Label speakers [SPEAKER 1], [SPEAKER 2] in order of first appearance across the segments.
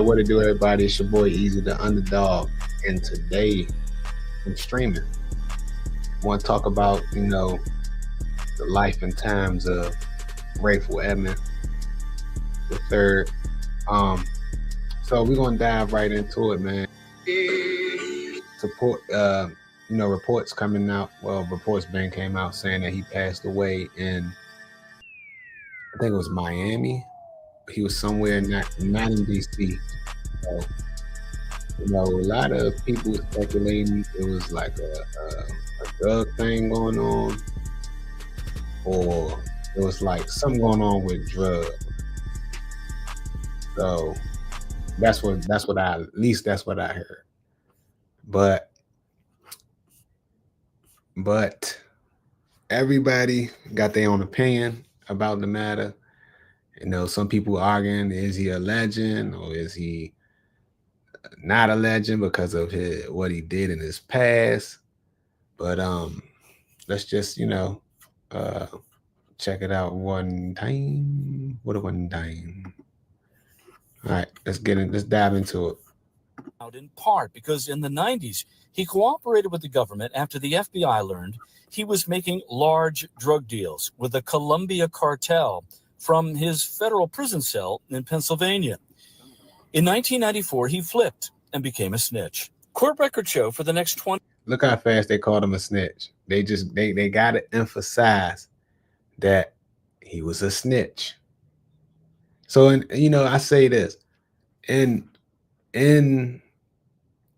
[SPEAKER 1] what it do, everybody? It's your boy Easy, the underdog, and today I'm streaming. I want to talk about, the life and times of Raytful Edmond the third. Um, so we're gonna dive right into it, man. Support, reports coming out. Well, reports been came out saying that he passed away in, I think it was Miami. He was somewhere not in DC. So, a lot of people speculating it was like a drug thing going on, or it was like something going on with drugs. So that's what I heard. But everybody got their own opinion about the matter. Some people arguing, is he a legend or is he not a legend because of what he did in his past? But let's just check it out one time. What a one time. All right, let's dive into it.
[SPEAKER 2] Out in part because in the 90s, he cooperated with the government after the FBI learned he was making large drug deals with the Columbia cartel from his federal prison cell in Pennsylvania. In 1994, he flipped and became a snitch. Court records show for the next 20.
[SPEAKER 1] Look how fast they called him a snitch. They got to emphasize that he was a snitch. So, I say this, in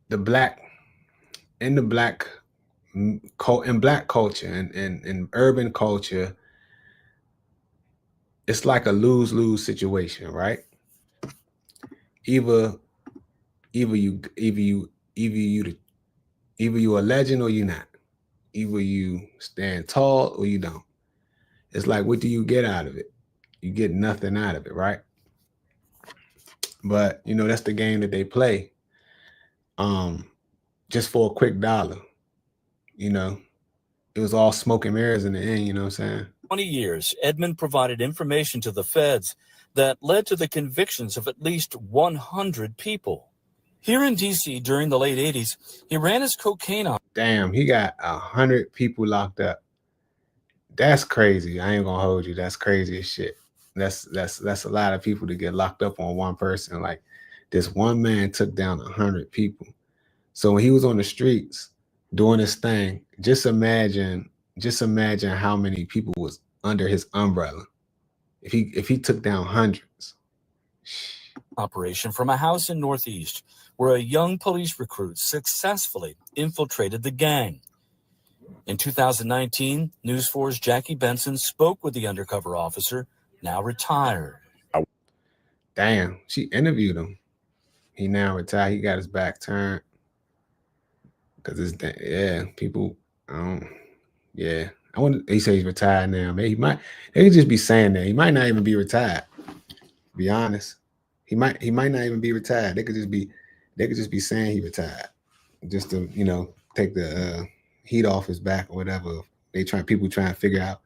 [SPEAKER 1] black culture and in urban culture, it's like a lose-lose situation, right? Either you a legend or you're not. Either you stand tall or you don't. It's like, what do you get out of it? You get nothing out of it, right? But that's the game that they play. Just for a quick dollar. It was all smoke and mirrors in the end, you know what I'm saying?
[SPEAKER 2] 20 years, Edmond provided information to the feds that led to the convictions of at least 100 people. Here in D.C. during the late 80s, he ran his cocaine on.
[SPEAKER 1] Damn, he got 100 people locked up. That's crazy. I ain't gonna hold you. That's crazy as shit. That's a lot of people to get locked up on one person. Like, this one man took down 100 people. So when he was on the streets doing his thing, just imagine how many people was under his umbrella. If he took down hundreds.
[SPEAKER 2] Operation from a house in Northeast where a young police recruit successfully infiltrated the gang. In 2019, News 4's Jackie Benson spoke with the undercover officer, now retired.
[SPEAKER 1] Damn, she interviewed him. He now retired. He got his back turned. Because people, he said he's retired now. Maybe they could just be saying that. He might not even be retired, to be honest. He might not even be retired. They could just be saying he retired. Just to, take the heat off his back or whatever. People trying to figure out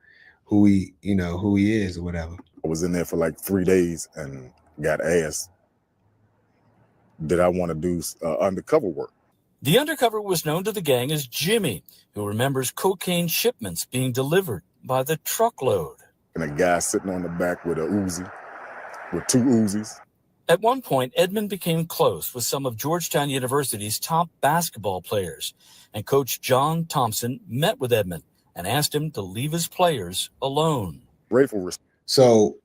[SPEAKER 1] who he is or whatever.
[SPEAKER 3] I was in there for like 3 days and got asked, did I want to do undercover work?
[SPEAKER 2] The undercover was known to the gang as Jimmy, who remembers cocaine shipments being delivered by the truckload.
[SPEAKER 3] And a guy sitting on the back with a Uzi, with 2 Uzis.
[SPEAKER 2] At one point, Edmond became close with some of Georgetown University's top basketball players, and Coach John Thompson met with Edmond and asked him to leave his players alone.
[SPEAKER 1] So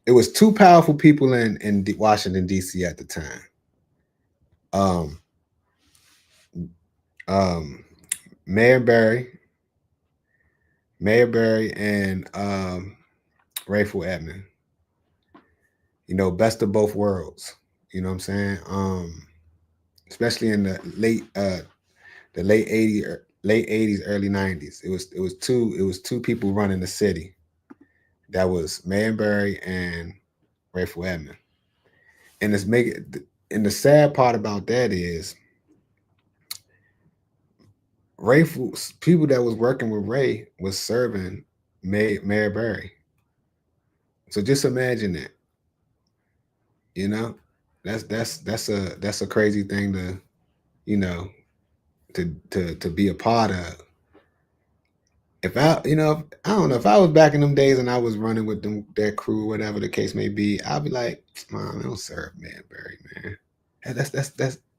[SPEAKER 1] it was 2 powerful people in Washington, D.C. at the time. Mayor Barry and Raytful Edmond. Best of both worlds. You know what I'm saying? Especially in the late 80s, early 90s. It was two people running the city. That was Mayor Barry and Raytful Edmond. And the sad part about that is people that was working with Ray was serving Mayor Barry. So just imagine that. that's a crazy thing to, you know, to be a part of. If I, I don't know, if I was back in them days and I was running with them, that crew, whatever the case may be, I'd be like, Mom, don't serve Mayor Berry, man.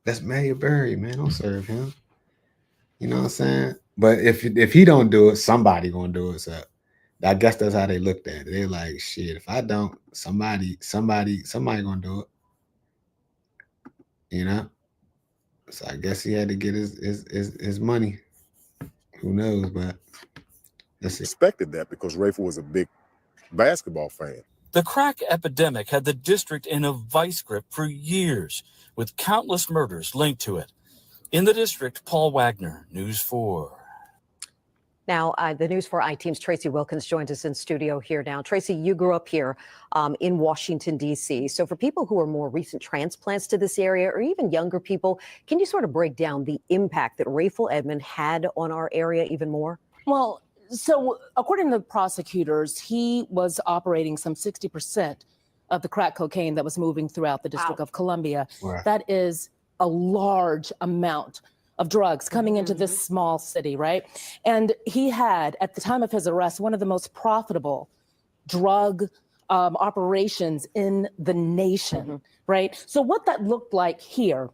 [SPEAKER 1] That's Mayor Berry, man. Don't serve him. You know what I'm saying? But if he don't do it, somebody gonna do it. So I guess that's how they looked at it. They're like, shit, if I don't, somebody gonna do it. You know? So I guess he had to get his money. Who knows? But let's see.
[SPEAKER 3] Expected that because Rayful was a big basketball fan.
[SPEAKER 2] The crack epidemic had the district in a vice grip for years, with countless murders linked to it. In the district, Paul Wagner, News 4.
[SPEAKER 4] Now, the News 4 I-Team's Tracy Wilkins joins us in studio here now. Tracy, you grew up here in Washington, D.C. So for people who are more recent transplants to this area, or even younger people, can you sort of break down the impact that Raytful Edmond had on our area even more?
[SPEAKER 5] Well, so according to the prosecutors, he was operating some 60% of the crack cocaine that was moving throughout the District of Columbia.
[SPEAKER 1] Wow.
[SPEAKER 5] That is a large amount of drugs coming into this small city, right? And he had, at the time of his arrest, one of the most profitable drug operations in the nation, right? So what that looked like here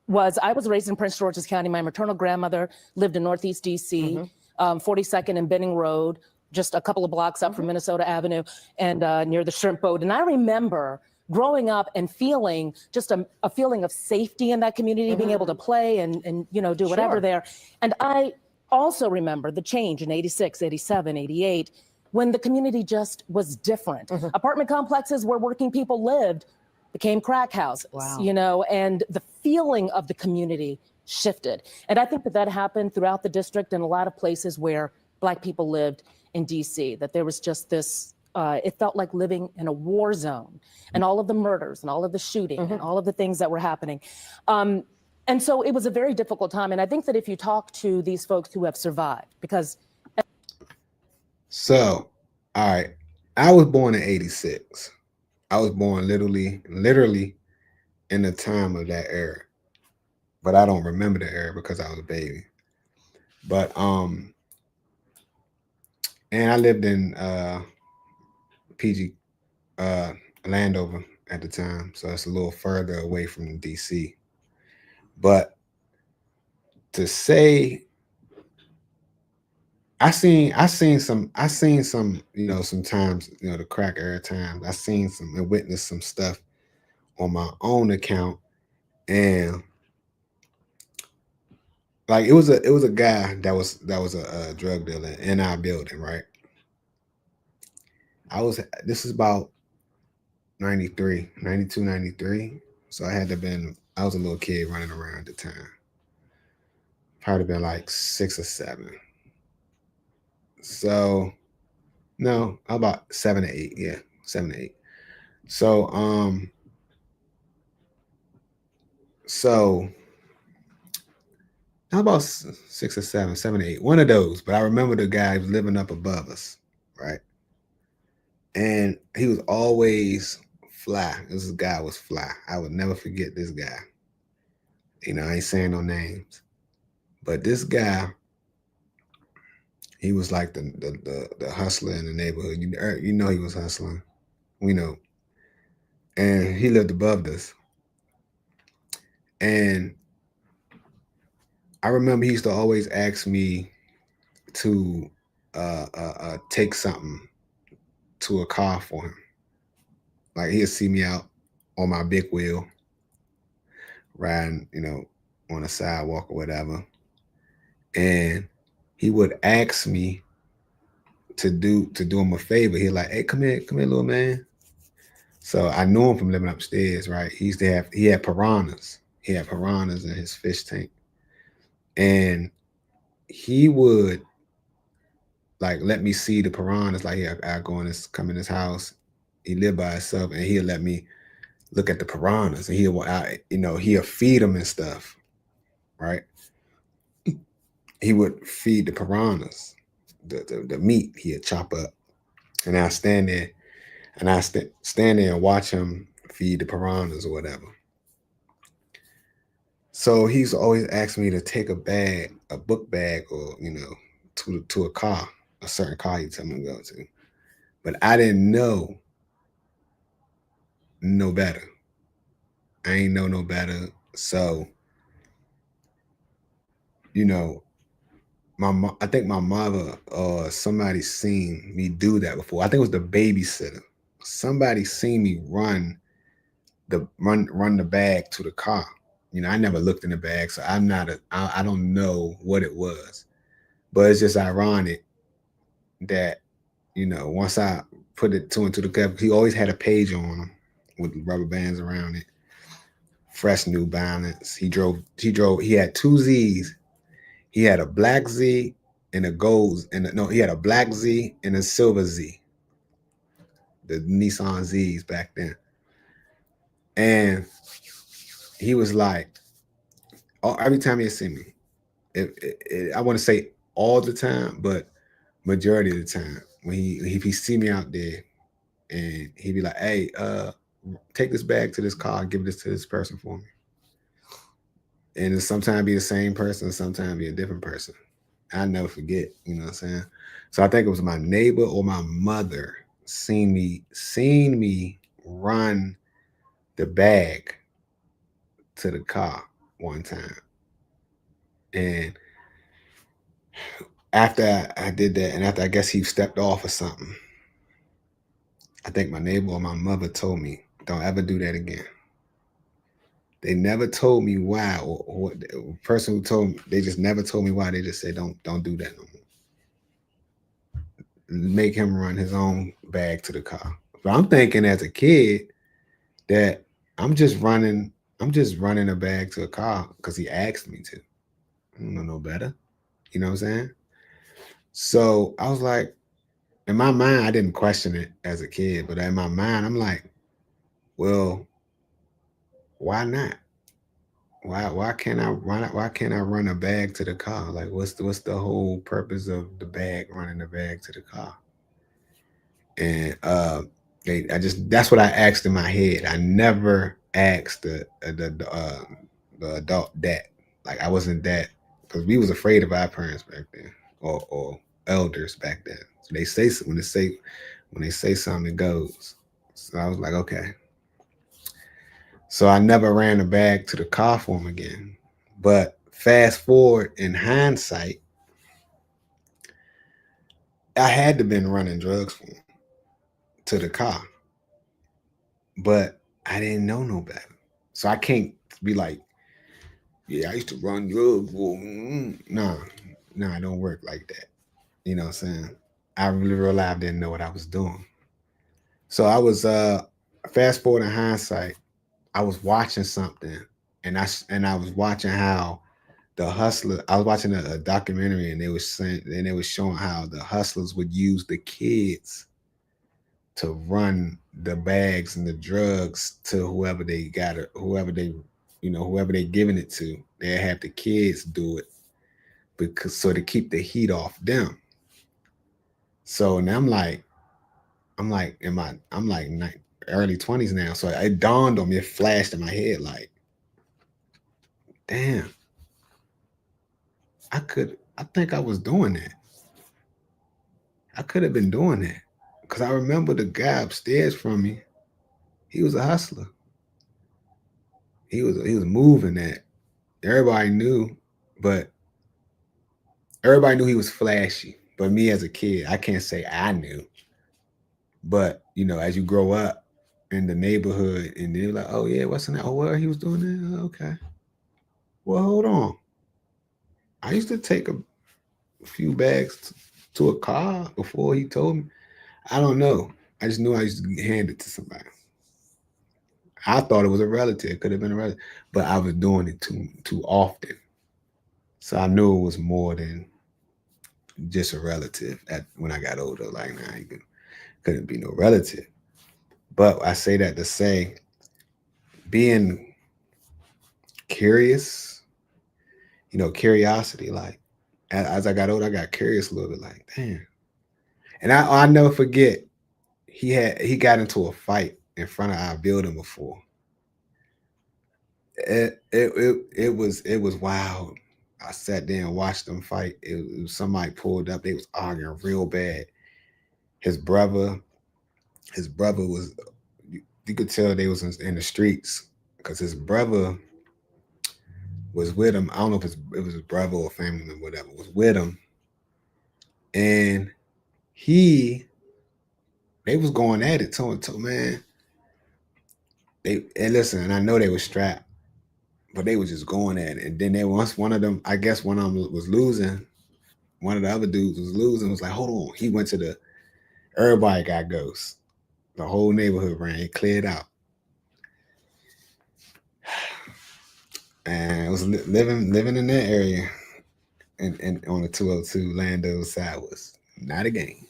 [SPEAKER 5] was, I was raised in Prince George's County. My maternal grandmother lived in Northeast DC, 42nd and Benning Road, just a couple of blocks up from Minnesota Avenue and near the shrimp boat. And I remember growing up and feeling just a feeling of safety in that community, being able to play and do whatever there. And I also remember the change in 86, 87, 88, when the community just was different. Apartment complexes where working people lived became crack houses, and the feeling of the community shifted. And I think that happened throughout the district and a lot of places where Black people lived in DC, that there was just this, it felt like living in a war zone, and all of the murders and all of the shooting and all of the things that were happening. And so it was a very difficult time. And I think that if you talk to these folks who have survived, because.
[SPEAKER 1] So, all right, I was born in 86. I was born literally in the time of that era, but I don't remember the era because I was a baby. But and I lived in PG Landover at the time, so it's a little further away from DC. But to say, I seen some, sometimes, the crack era times, I seen some and witnessed some stuff on my own account, and like it was a guy that was a drug dealer in our building, right? This is about 93, 92, 93. So I was a little kid running around at the time. Probably been like 6 or 7. So no, about 7 or 8. Yeah, 7 or 8. So so how about 6 or 7, 7 or 8, one of those. But I remember the guy was living up above us, right? And he was always fly. This guy was fly. I would never forget this guy. I ain't saying no names, but this guy, he was like the hustler in the neighborhood. He was hustling. We know. And he lived above us. And I remember he used to always ask me to take something to a car for him. Like he'd see me out on my big wheel, riding, on a sidewalk or whatever. And he would ask me to do him a favor. He'd like, hey, come here, little man. So I knew him from living upstairs, right? He had piranhas. He had piranhas in his fish tank. And he would like let me see the piranhas. Like I come in his house. He lived by himself, and he'll let me look at the piranhas, and he'll feed them and stuff, right? He would feed the piranhas, the meat he'd chop up, and I stand there, and stand there and watch him feed the piranhas or whatever. So he's always asked me to take a book bag, or to a car, a certain car he'd tell me to go to. But I didn't know no better. I ain't know no better. So, I think my mother or somebody seen me do that before. I think it was the babysitter. Somebody seen me run the bag to the car. I never looked in the bag, so I don't know what it was. But it's just ironic that, once I put it two into the cup, he always had a page on him with rubber bands around it. Fresh New Balance. He had two Z's. He had a black Z and a gold, he had a black Z and a silver Z. The Nissan Z's back then. And he was like, every time he see me, I want to say all the time, but majority of the time, when he see me out there, and he'd be like, "Hey, take this bag to this car and give this to this person for me." And it sometimes be the same person, sometimes be a different person. I never forget, you know what I'm saying? So I think it was my neighbor or my mother seen me run the bag to the car one time. And after I did that, and after I guess he stepped off or something, I think my neighbor or my mother told me, "Don't ever do that again." They never told me why, or the person who told me, they just never told me why. They just said, don't do that no more. Make him run his own bag to the car. But I'm thinking as a kid that I'm just running a bag to a car because he asked me to. I don't know no better. You know what I'm saying? So I was like, in my mind, I didn't question it as a kid, but in my mind, I'm like, well, why not? Why can't I run a bag to the car? Like, what's the whole purpose of the bag, running the bag to the car? And that's what I asked in my head. I never asked the adult that. Like, I wasn't that, because we was afraid of our parents back then, or elders back then. So when they say something, it goes. So I was like, okay. So I never ran a bag to the car for him again. But fast forward, in hindsight, I had to been running drugs for him to the car. But I didn't know no better. So I can't be like, yeah, I used to run drugs. No, it don't work like that. You know what I'm saying? I really realized I didn't know what I was doing. So I was fast forward in hindsight, I was watching something, and I was watching how the hustler. I was watching a documentary, and they was showing how the hustlers would use the kids to run the bags and the drugs to whoever they giving it to. They have the kids do it to keep the heat off them. So now I'm like early 20s now. So it dawned on me, it flashed in my head like, damn, I think I was doing that. I could have been doing that. Because I remember the guy upstairs from me, he was a hustler. He was moving that. Everybody knew, but everybody knew he was flashy. But me as a kid, I can't say I knew. But, as you grow up in the neighborhood, and they're like, oh, yeah, what's in that? Oh, well, he was doing that? Okay. Well, hold on. I used to take a few bags to a car before he told me. I don't know. I just knew I used to hand it to somebody. I thought it was a relative. It could have been a relative. But I was doing it too often. So I knew it was more than just a relative when I got older. Like, nah, he couldn't be no relative. But I say that to say, being curious, curiosity, like, as I got older, I got curious a little bit, like, damn. And I never forget, he got into a fight in front of our building before. It was wild. I sat there and watched them fight. It was somebody pulled up. They was arguing real bad. His brother was, you could tell they was in the streets because his brother was with him. I don't know if it was his brother or family member, whatever, was with him. And they was going at it toe and toe, man. And listen, and I know they were strapped, but they was just going at it. And then once one of them was losing, one of the other dudes was losing, was like, hold on. He went to everybody got ghosts. The whole neighborhood ran, it cleared out. And it was living in that area and on the 202 Lando side was not a game.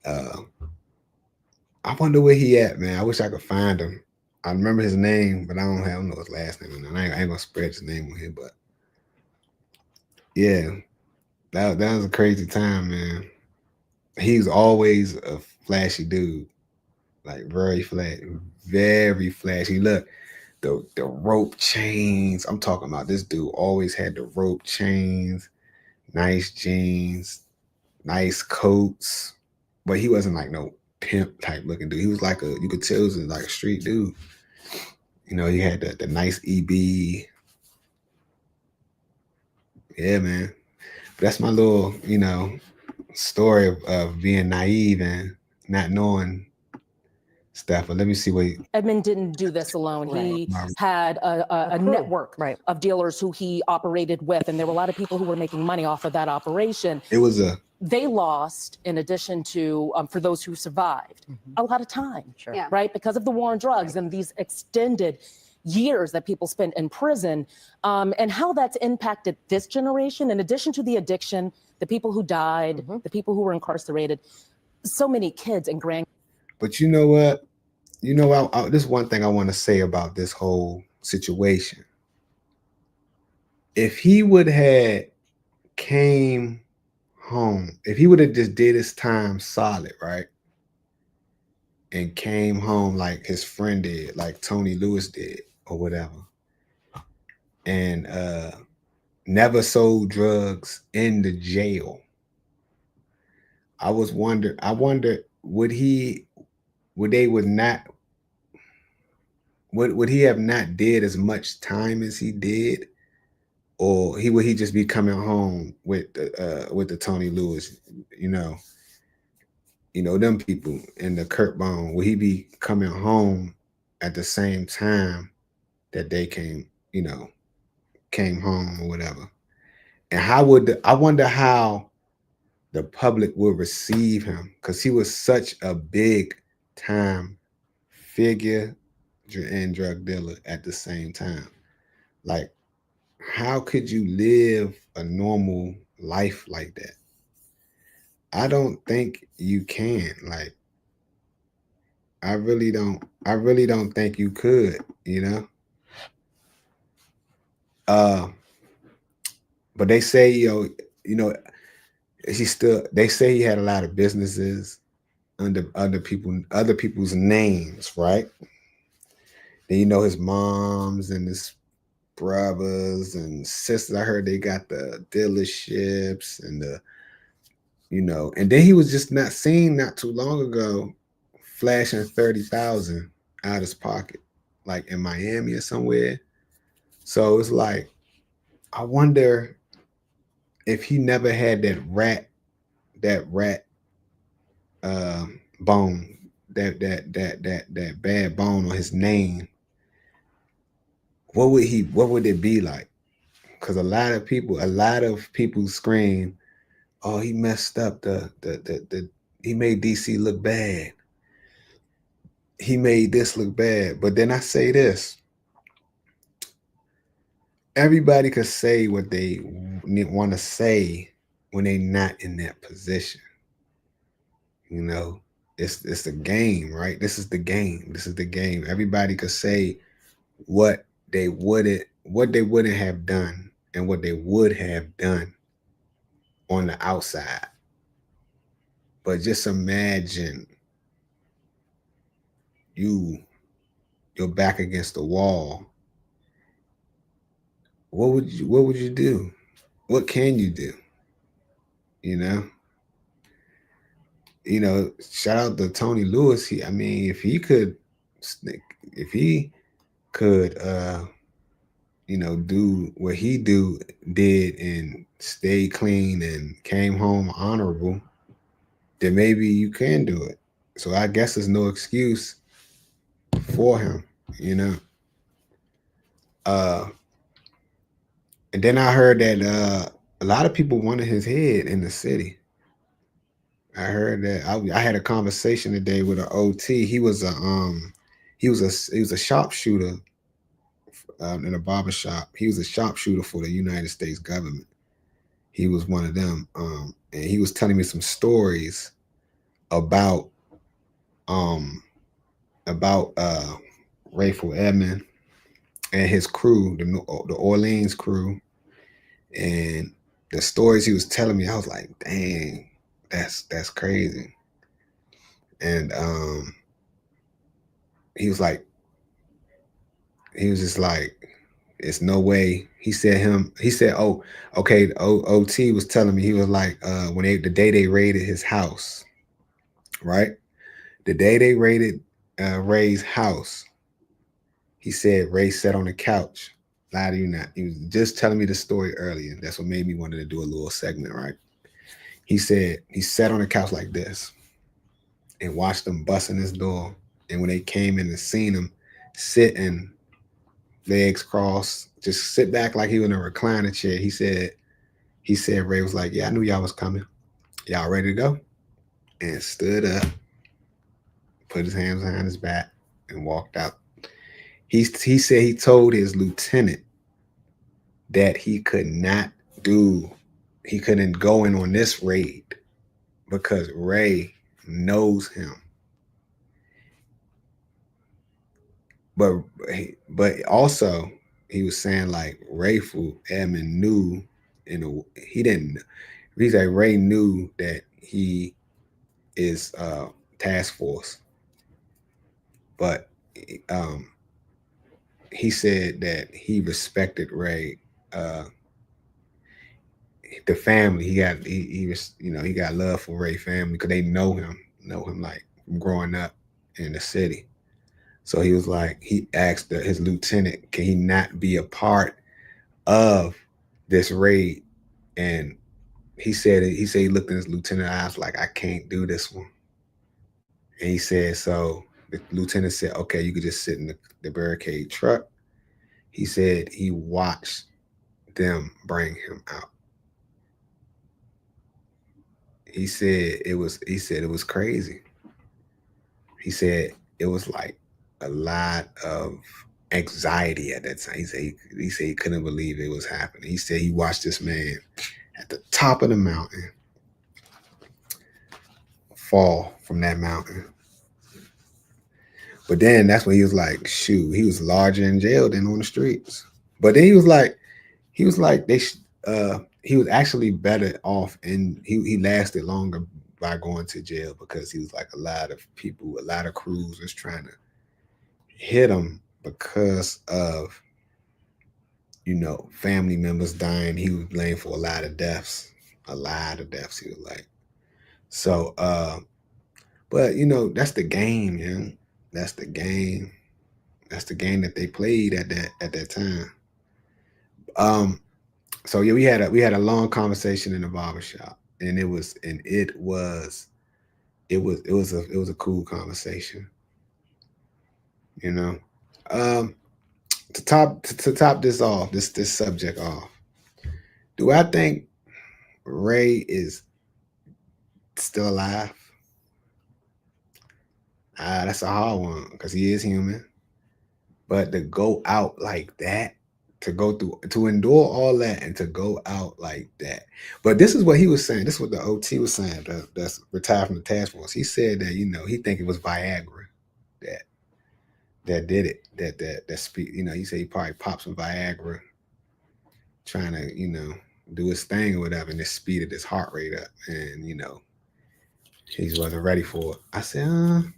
[SPEAKER 1] I wonder where he at, man. I wish I could find him. I remember his name, but I don't know his last name. I ain't gonna spread his name on here, but yeah, that was a crazy time, man. He was always a flashy dude, like very flashy. Look, the rope chains. I'm talking about this dude always had the rope chains, nice jeans, nice coats, but he wasn't like no pimp type looking dude. He was like you could tell he was like a street dude. You know, he had the nice EB. Yeah, man. That's my little, story of being naive and not knowing stuff. But let me see what
[SPEAKER 5] Edmond didn't do this alone.
[SPEAKER 4] Right.
[SPEAKER 5] He had a
[SPEAKER 4] crew.
[SPEAKER 5] network of dealers who he operated with, and there were a lot of people who were making money off of that operation. They lost, in addition to, for those who survived, a lot of time, right? Because of the war on drugs and these extended years that people spent in prison, and how that's impacted this generation, in addition to the addiction, the people who died, the people who were incarcerated, so many kids and grandkids.
[SPEAKER 1] But you know what? This one thing I want to say about this whole situation. If he would have came home, if he would have just did his time solid, right? And came home like his friend did, like Tony Lewis did, or whatever, and never sold drugs in the jail. I wonder would he have not did as much time as he did, or would he just be coming home with the Tony Lewis, them people and the Kurt Bone? Would he be coming home at the same time that they came home or whatever? And I wonder how the public will receive him, because he was such a big time figure and drug dealer at the same time. Like, how could you live a normal life like that? I don't think you can. Like, I really don't think you could, but they say, they say he had a lot of businesses under other people's names, right? Then his moms and his brothers and sisters, I heard they got the dealerships and and then he was just not seen not too long ago flashing 30,000 out his pocket, like in Miami or somewhere. So it's like, I wonder if he never had that rat bone, that bad bone on his name, what would it be like? Because a lot of people scream, oh, he messed up he made DC look bad. He made this look bad. But then I say this, everybody could say what they want to say when they're not in that position. It's the game, right? This is the game. Everybody could say what they wouldn't have done and what they would have done on the outside. But just imagine you're back against the wall, what would you do? What can you do? You know? Shout out to Tony Lewis. I mean, if he could do what he did and stay clean and came home honorable, then maybe you can do it. So I guess there's no excuse for him, you know. And then I heard that a lot of people wanted his head in the city. I heard that. I had a conversation today with an OT. He was a sharpshooter in a barber shop. He was a sharpshooter for the United States government. He was one of them, and he was telling me some stories about Raytful Edmond and his crew, the Orleans crew, and the stories he was telling me. I was like, dang, that's crazy. And he was just like, it's no way. He said, oh, okay, the OT was telling me, he was like, the day they raided his house, right? The day they raided Ray's house, he said Ray sat on the couch. Lie to you not. He was just telling me the story earlier. That's what made me wanted to do a little segment, right? He said he sat on the couch like this and watched them busting his door. And when they came in and seen him sitting, legs crossed, just sit back like he was in a recliner chair. He said Ray was like, yeah, I knew y'all was coming. Y'all ready to go? And stood up, put his hands behind his back, and walked out. He said he told his lieutenant that he couldn't go in on this raid because Ray knows him. But also he was saying like Raytful Edmond knew he said Ray knew that he is task force, but he said that he respected Ray, the family. He got love for Ray family because they know him like from growing up in the city. So he was like, he asked his lieutenant, can he not be a part of this raid? And he said he looked in his lieutenant's eyes like, I can't do this one. And he said, so the lieutenant said, okay, you could just sit in the barricade truck. He said he watched them bring him out. He said it was crazy. He said it was like a lot of anxiety at that time. He said he couldn't believe it was happening. He said he watched this man at the top of the mountain fall from that mountain. But then that's when he was like, shoot, he was larger in jail than on the streets. But then he was like he was actually better off, and he lasted longer by going to jail because he was like a lot of crews was trying to hit him because of family members dying. He was blamed for a lot of deaths. He was like, so but that's the game, man. That's the game that they played at that time. So yeah, we had a long conversation in the barbershop, and it was a cool conversation. To top this subject off, do I think Ray is still alive? That's a hard one because he is human. But to go out like that, to endure all that and to go out like that. But this is what he was saying. This is what the OT was saying, that's retired from the task force. He said that, he think it was Viagra that did it. That speed, he said he probably popped some Viagra trying to, do his thing or whatever, and it speeded his heart rate up, and he wasn't ready for it. I said,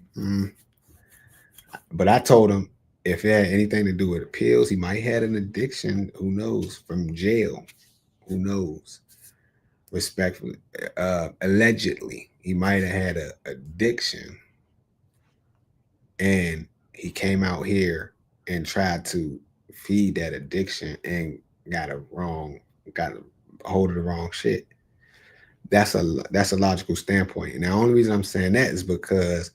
[SPEAKER 1] But I told him if it had anything to do with the pills, he might have had an addiction. Who knows? From jail. Who knows? Respectfully, allegedly, he might have had an addiction, and he came out here and tried to feed that addiction and got a hold of the wrong shit. That's a logical standpoint. And the only reason I'm saying that is because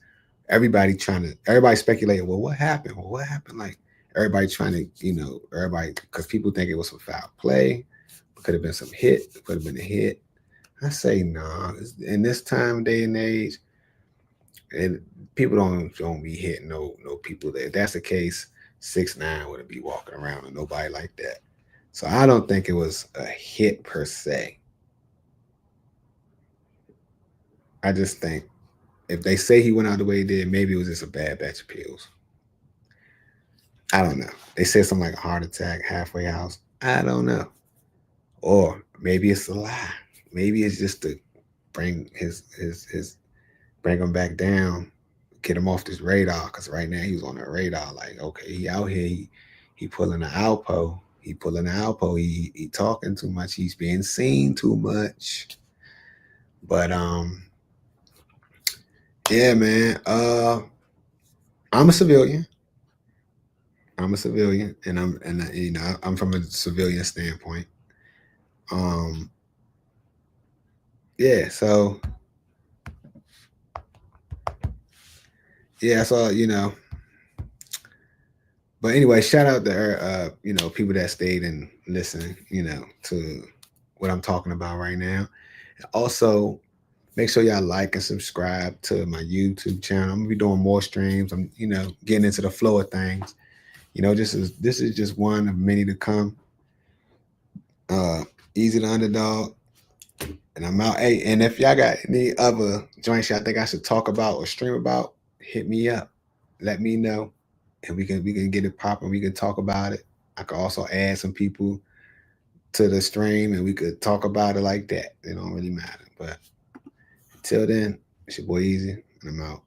[SPEAKER 1] everybody speculating, well, what happened? Well, what happened? Like everybody trying to, because people think it was some foul play, could have been some hit, could have been a hit. I say nah. In this time, day and age, and people don't be hitting no people there. If that's the case, 6ix9ine wouldn't be walking around with nobody like that. So I don't think it was a hit per se. I just think if they say he went out the way he did, maybe it was just a bad batch of pills. I don't know. They said something like a heart attack, halfway house. I don't know. Or maybe it's a lie. Maybe it's just to bring bring him back down, get him off this radar. Because right now he's on the radar. Like, okay, he out here, he pulling the Alpo. He pulling the Alpo. He talking too much. He's being seen too much. But yeah, man. I'm a civilian. I'm and I'm from a civilian standpoint. Yeah, so yeah, so but anyway, shout out to people that stayed and listened, to what I'm talking about right now. Also, make sure y'all like and subscribe to my YouTube channel. I'm gonna be doing more streams. I'm, getting into the flow of things. This is just one of many to come. Easy the Underdog. And I'm out. Hey, and if y'all got any other joints y'all think I should talk about or stream about, hit me up. Let me know. And we can get it popping. We can talk about it. I could also add some people to the stream and we could talk about it like that. It don't really matter. But until then, it's your boy Easy, and I'm out.